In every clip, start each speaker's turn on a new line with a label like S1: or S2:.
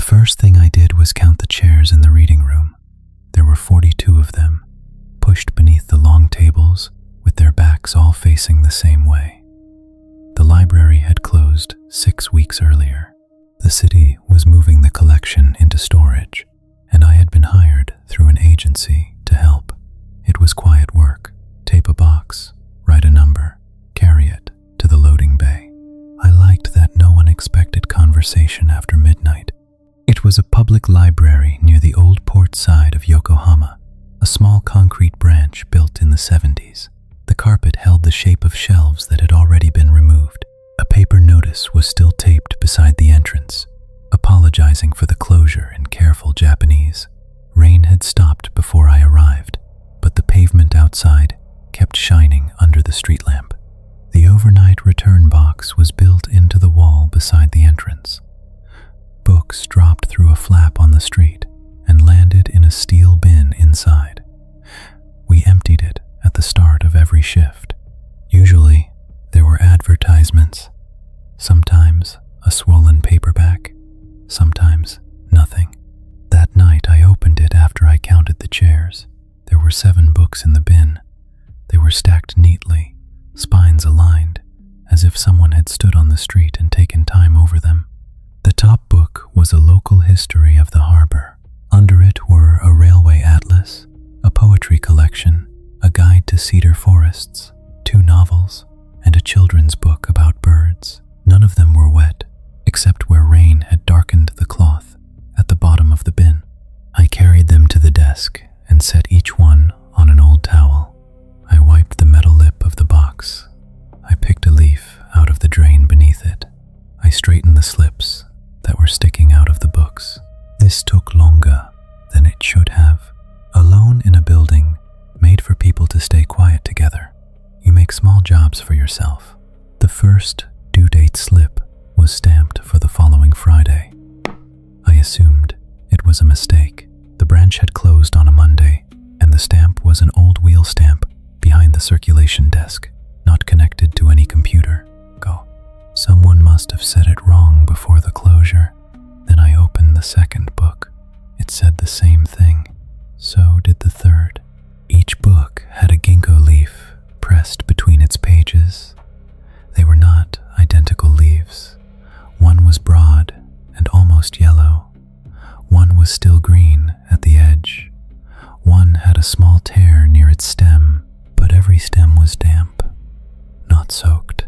S1: first thing I did was count the chairs in the reading room. There were 42 of them, pushed beneath the long tables, with their backs all facing the same way. The library had closed 6 weeks earlier. The city was moving the collection into storage, and I had been hired through an agency to help. It was quiet work. Tape a box, write a number, carry it to the loading bay. I liked that no unexpected conversation after midnight. It was a public library near the old port side of Yokohama, a small concrete branch built in the 70s. The carpet held the shape of shelves that had already been removed. A paper notice was still taped beside the entrance, apologizing for the closure in careful Japanese. Rain had stopped before I arrived, but the pavement outside kept shining under the street lamp. The overnight return box was built into the wall beside the entrance. Books dropped through a flap on the street and landed in a steel bin inside. We emptied it at the start of every shift. Usually, there were advertisements. Sometimes a swollen paperback, sometimes nothing. That night I opened it after I counted the chairs. There were 7 books in the bin. They were stacked neatly, spines aligned, as if someone had stood on the street and taken time over them. The top book was a local history of the harbor. Under it were a railway atlas, a poetry collection, a guide to cedar forests, 2 novels, and a children's book about birds. None of them were wet, except where rain had darkened the cloth at the bottom of the bin. I carried them to the desk and set each one on an old towel. I wiped the metal lip of the box. I picked a leaf out of the drain beneath it. I straightened the slips that were sticking out of the books. This took longer than it should have. Alone in a building made for people to stay quiet together, you make small jobs for yourself. The first due date slip was stamped for the following Friday. I assumed it was a mistake. The branch had closed on a Monday, and the stamp was an old wheel stamp behind the circulation desk, not connected to any computer. Someone must have said it wrong before the closure. Then I opened the second book. It said the same thing. So did the third. Each book had a ginkgo leaf pressed between its pages. They were not identical leaves. One was broad and almost yellow. One was still green at the edge. One had a small tear near its stem, but every stem was damp, not soaked,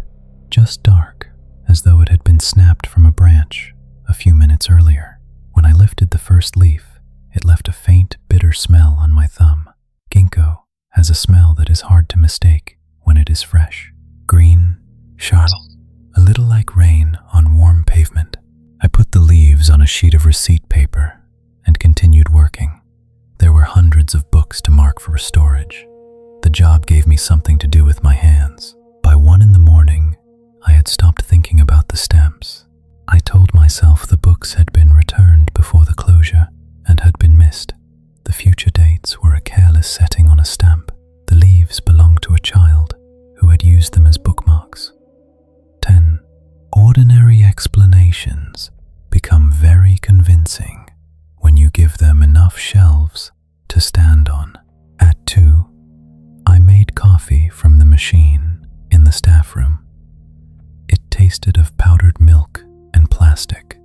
S1: just dark, as though it had been snapped from a branch a few minutes earlier. When I lifted the first leaf, it left a faint, bitter smell on my thumb. Ginkgo has a smell that is hard to mistake when it is fresh. Green, sharp, a little like rain on warm pavement. I put the leaves on a sheet of receipt paper and continued working. There were hundreds of books to mark for storage. The job gave me something to do with my hands. By 1 in the morning, I had stopped thinking about the stamps. I told myself the books had been returned before the closure and had been missed. The future dates were a careless setting on a stamp. The leaves belonged to a child who had used them as bookmarks. 10. Ordinary explanations become very convincing when you give them enough shelves to stand on. At 2, I made coffee from the machine in the staff room. It tasted of powdered milk and plastic.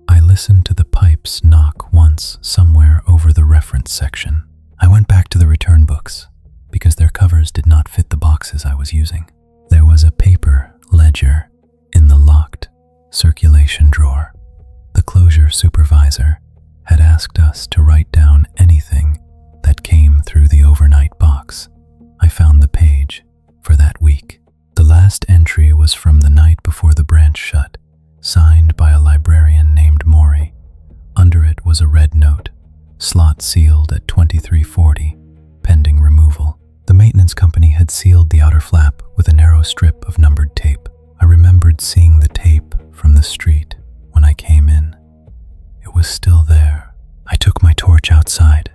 S1: I listened to the pipes knock once somewhere over the reference section. I went back to the return books because their covers did not fit the boxes I was using. There was a paper ledger in the locked circulation drawer. The closure supervisor had asked us to write down anything that came through the overnight box. I found the page for that week. The last entry was from the night before the branch shut, signed by a librarian named Mori. Under it was a red note, slot sealed at 2340, pending removal. The maintenance company had sealed the outer flap with a narrow strip of numbered tape. I remembered seeing the tape from the street when I came in. It was still there. I took my torch outside.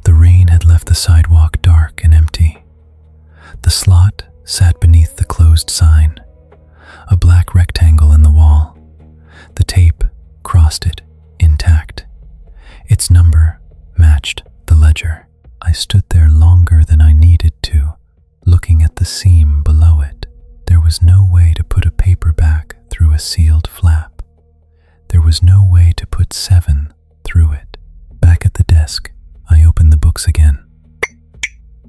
S1: The rain had left the sidewalk dark and empty. The slot sat beneath the closed sign, a black rectangle in the wall. The tape crossed it ledger. I stood there longer than I needed to, looking at the seam below it. There was no way to put a paper back through a sealed flap. There was no way to put 7 through it. Back at the desk, I opened the books again.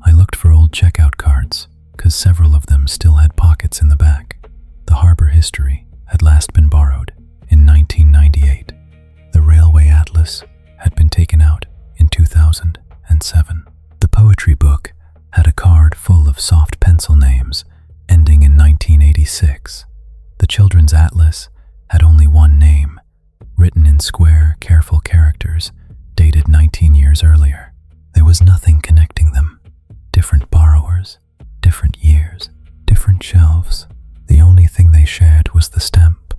S1: I looked for old checkout cards, because several of them still had pockets in the back. The harbor history had last been borrowed in 1998. The railway atlas had been taken out in 2007. The poetry book had a card full of soft pencil names ending in 1986. The children's atlas had only one name, written in square, careful characters, dated 19 years earlier. There was nothing connecting them. Different borrowers, different years, different shelves. The only thing they shared was the stamp,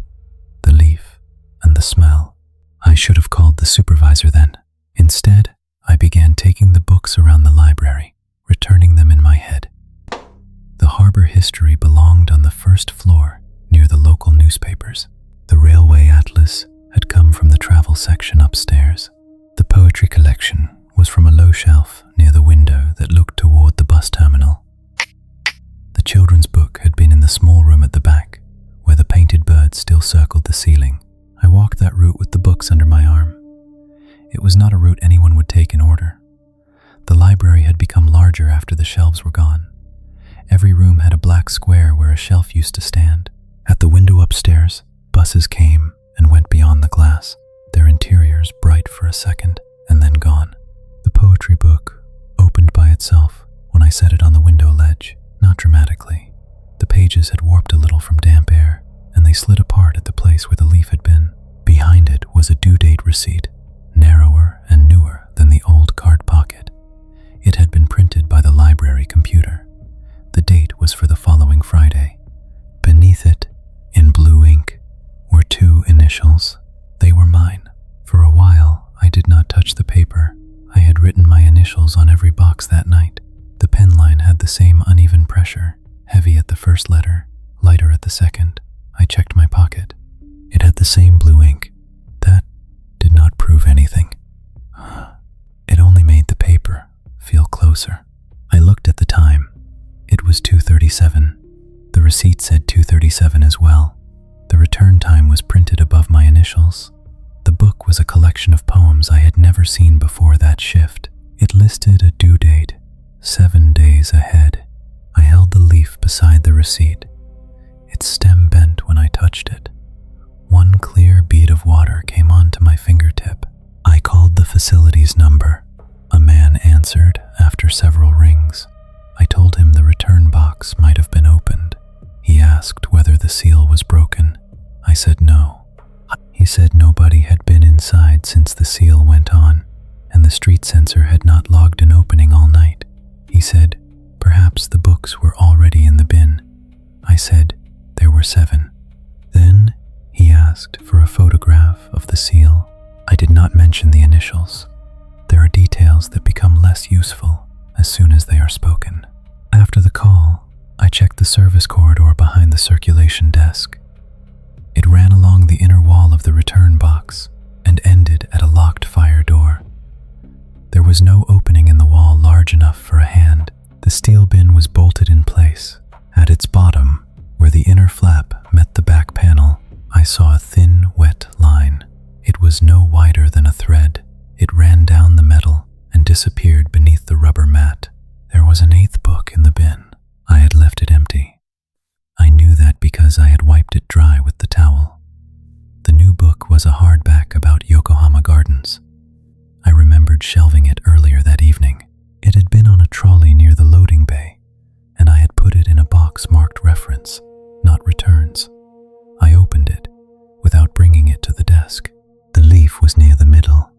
S1: the leaf, and the smell. I should have called the supervisor then. Instead, I began taking the books around the library, returning them in my head. The harbor history belonged on the first floor, near the local newspapers. The railway atlas had come from the travel section upstairs. The poetry collection was from a low shelf near the window that looked toward the bus terminal. The children's book had been in the small room at the back, where the painted birds still circled the ceiling. I walked that route with the books under my arm. It was not a route anyone would take in order. The library had become larger after the shelves were gone. Every room had a black square where a shelf used to stand. At the window upstairs, buses came and went beyond the glass, their interiors bright for a second and then gone. The poetry book opened by itself when I set it on the window ledge, not dramatically. The pages had warped a little from damp air, and they slid apart at the place where the leaf had been. Behind it was a due date receipt, narrower and newer than the old card pocket. It had been printed by the library computer. The date was for the following Friday. Beneath it, in blue ink, were 2 initials. They were mine. For a while, I did not touch the paper. I had written my initials on every box that night. The pen line had the same uneven pressure, heavy at the first letter, lighter at the second. I checked my pocket. It had the same blue ink. That did not prove anything. It only made the paper feel closer. I looked at the time. It was 2:37. The receipt said 2:37 as well. The return time was printed above my initials. The book was a collection of poems I had never seen before that shift. It listed a due date, 7 days ahead. I held the leaf beside the receipt. Its stem bent when I touched it. One clear bead of water came onto my fingertip. I called the facility's number. A man answered after several rings. I told him the return box might have been opened. He asked whether the seal was broken. I said no. He said nobody had been inside since the seal went on, and the street sensor had not logged an opening all night. He said perhaps the books were already in the bin. I said there were 7. Then he asked for a photograph of the seal. I did not mention the initials. There are details that become less useful as soon as they are spoken. After the call, I checked the service corridor behind the circulation desk. It ran along the inner wall of the return box and ended at a locked fire door. There was no opening in the wall large enough for a hand. The steel bin was bolted in place. At its bottom, where the inner flap met the back panel, I saw a thin, wet line. It was no wider than a thread. It ran down the metal and disappeared beneath the rubber mat. There was an 8th book in the bin. I had left it empty. I knew that because I had wiped it dry with the towel. The new book was a hardback about Yokohama Gardens. I remembered shelving it earlier that evening. It had been on a trolley near the loading bay, and I had put it in a box marked reference, not returns. I opened it without bringing it to the desk. The leaf was near the middle.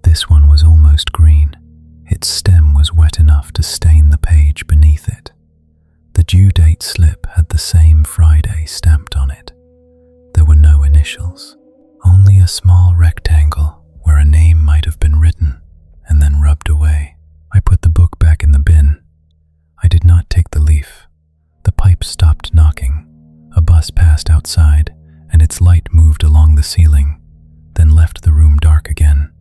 S1: This one was almost green. Its stem was wet enough to stain the page beneath it. The due date slip had the same Friday stamped on it. There were no initials, only a small rectangle where a name might have been written and then rubbed away. I put the book back in the bin. I did not take the leaf. The pipe stopped knocking. A bus passed outside, and its light moved along the ceiling, then left the room dark again.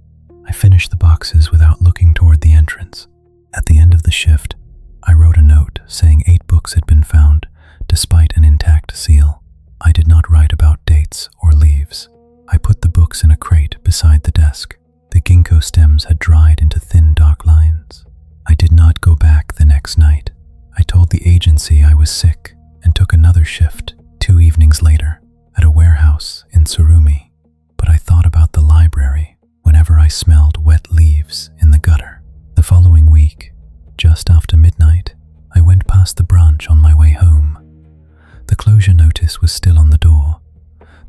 S1: I finished the boxes without looking toward the entrance. At the end of the shift, I wrote a note saying 8 books had been found, despite an intact seal. I did not write about dates or leaves. I put the books in a crate beside the desk. The ginkgo stems had dried into thin, dark lines. I did not go back the next night. I told the agency I was sick and took another shift 2 evenings later at a warehouse in Surumi. But I thought about the library whenever I smelled wet leaves in the gutter. The following week, just after midnight, I went past the branch on my way home. The closure notice was still on the door.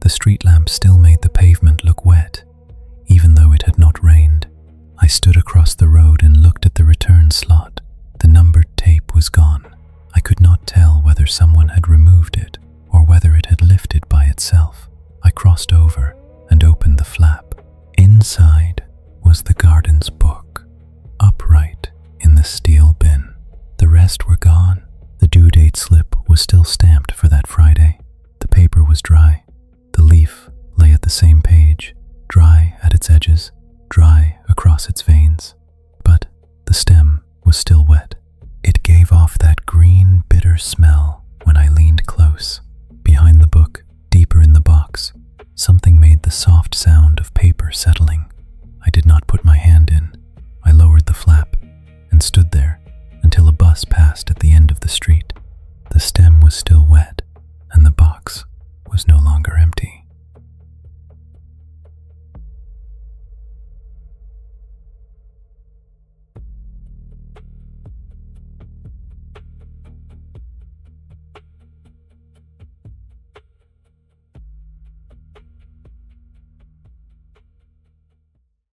S1: The street lamp still made the pavement look wet, even though it had not rained. I stood across the road and looked at the return slot. The numbered tape was gone. I could not tell whether someone had removed it or whether it had lifted by itself. I crossed over and opened the flap. Inside was the garden's book, upright in the steel bin. The rest were gone. The due date slip was still stamped for that Friday. The paper was dry. The leaf lay at the same page, dry at its edges, dry across its veins. But the stem was still wet. It gave off that green, bitter smell when I leaned close. Behind the book, deeper in the box, something made the soft sound of paper settling.